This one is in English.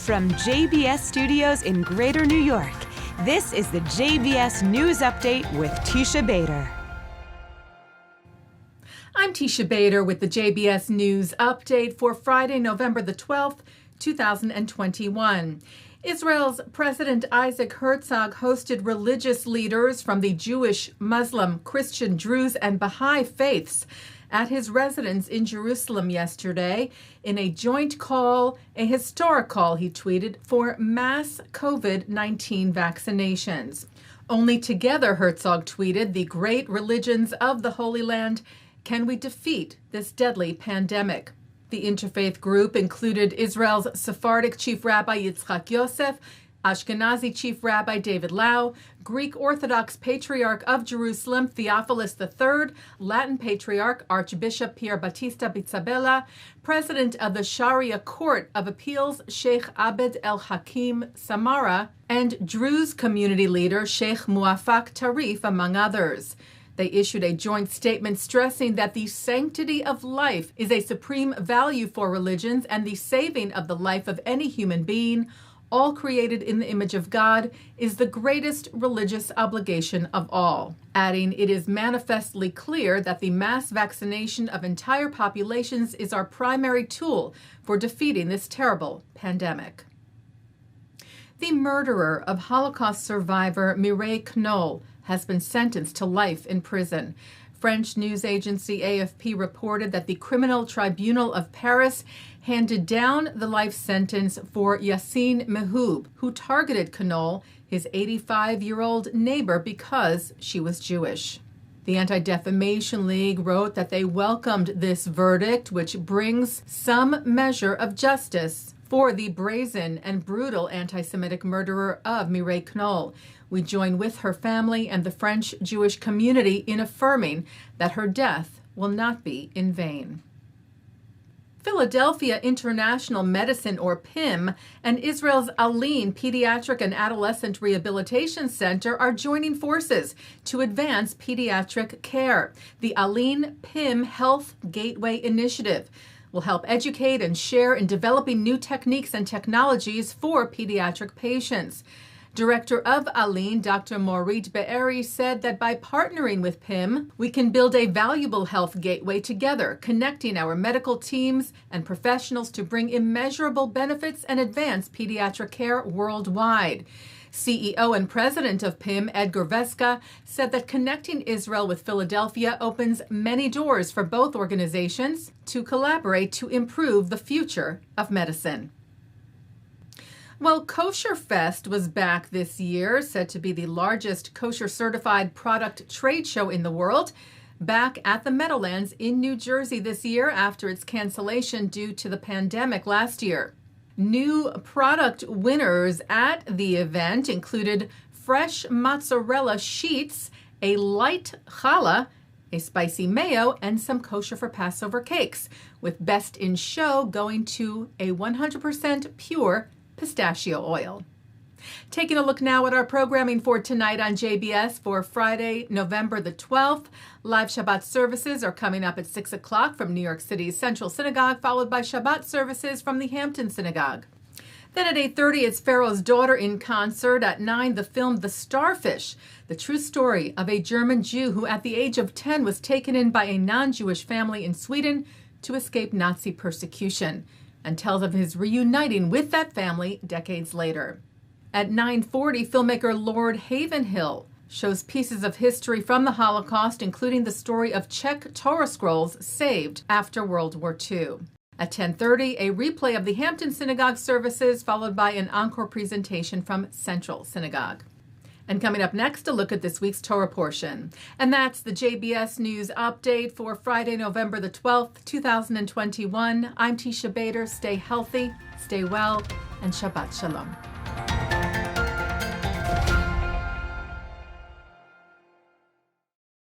From JBS Studios in Greater New York, this is the JBS News Update with Teisha Bader. I'm Teisha Bader with the JBS News Update for Friday, November the 12th, 2021. Israel's President Isaac Herzog hosted religious leaders from the Jewish, Muslim, Christian, Druze, and Baha'i faiths at his residence in Jerusalem yesterday in a joint call, a historic call, he tweeted, for mass COVID-19 vaccinations. Only together, Herzog tweeted, the great religions of the Holy Land, can we defeat this deadly pandemic. The Interfaith group included Israel's Sephardic Chief Rabbi Yitzchak Yosef, Ashkenazi Chief Rabbi David Lau, Greek Orthodox Patriarch of Jerusalem Theophilus III, Latin Patriarch Archbishop Pierbattista Pizzaballa, President of the Sharia Court of Appeals Sheikh Abed Elhakim Samara, and Druze community leader Sheikh Muafak Tarif, among others. They issued a joint statement stressing that the sanctity of life is a supreme value for religions and the saving of the life of any human being, all created in the image of God, is the greatest religious obligation of all. Adding, it is manifestly clear that the mass vaccination of entire populations is our primary tool for defeating this terrible pandemic. The murderer of Holocaust survivor Mireille Knoll has been sentenced to life in prison. French news agency AFP reported that the Criminal Tribunal of Paris handed down the life sentence for Yassine Mehoub, who targeted Knoll, his 85-year-old neighbor, because she was Jewish. The Anti-Defamation League wrote that they welcomed this verdict, which brings some measure of justice for the brazen and brutal anti-Semitic murderer of Mireille Knoll. We join with her family and the French Jewish community in affirming that her death will not be in vain. Philadelphia International Medicine, or PIM, and Israel's Alin Pediatric and Adolescent Rehabilitation Center are joining forces to advance pediatric care. The Alin PIM Health Gateway Initiative will help educate and share in developing new techniques and technologies for pediatric patients. Director of Alin, Dr. Morit Be'eri, said that by partnering with PIM, we can build a valuable health gateway together, connecting our medical teams and professionals to bring immeasurable benefits and advance pediatric care worldwide. CEO and president of PIM, Edgar Vesga, said that connecting Israel with Philadelphia opens many doors for both organizations to collaborate to improve the future of medicine. Well, Kosherfest was back this year, said to be the largest kosher-certified product trade show in the world, back at the Meadowlands in New Jersey this year after its cancellation due to the pandemic last year. New product winners at the event included fresh mozzarella sheets, a light challah, a spicy mayo, and some kosher for Passover cakes, with best in show going to a 100% pure pistachio oil. Taking a look now at our programming for tonight on JBS for Friday, November the 12th. Live Shabbat services are coming up at 6 o'clock from New York City's Central Synagogue, followed by Shabbat services from the Hampton Synagogue. Then at 8:30, it's Pharaoh's Daughter in concert. At 9, the film The Starfish, the true story of a German Jew who at the age of 10 was taken in by a non-Jewish family in Sweden to escape Nazi persecution, and tells of his reuniting with that family decades later. At 9:40, filmmaker Lord Havenhill shows pieces of history from the Holocaust, including the story of Czech Torah scrolls saved after World War II. At 10:30, a replay of the Hampton Synagogue services, followed by an encore presentation from Central Synagogue. And coming up next, a look at this week's Torah portion. And that's the JBS News Update for Friday, November the 12th, 2021. I'm Teisha Bader. Stay healthy, stay well, and Shabbat Shalom.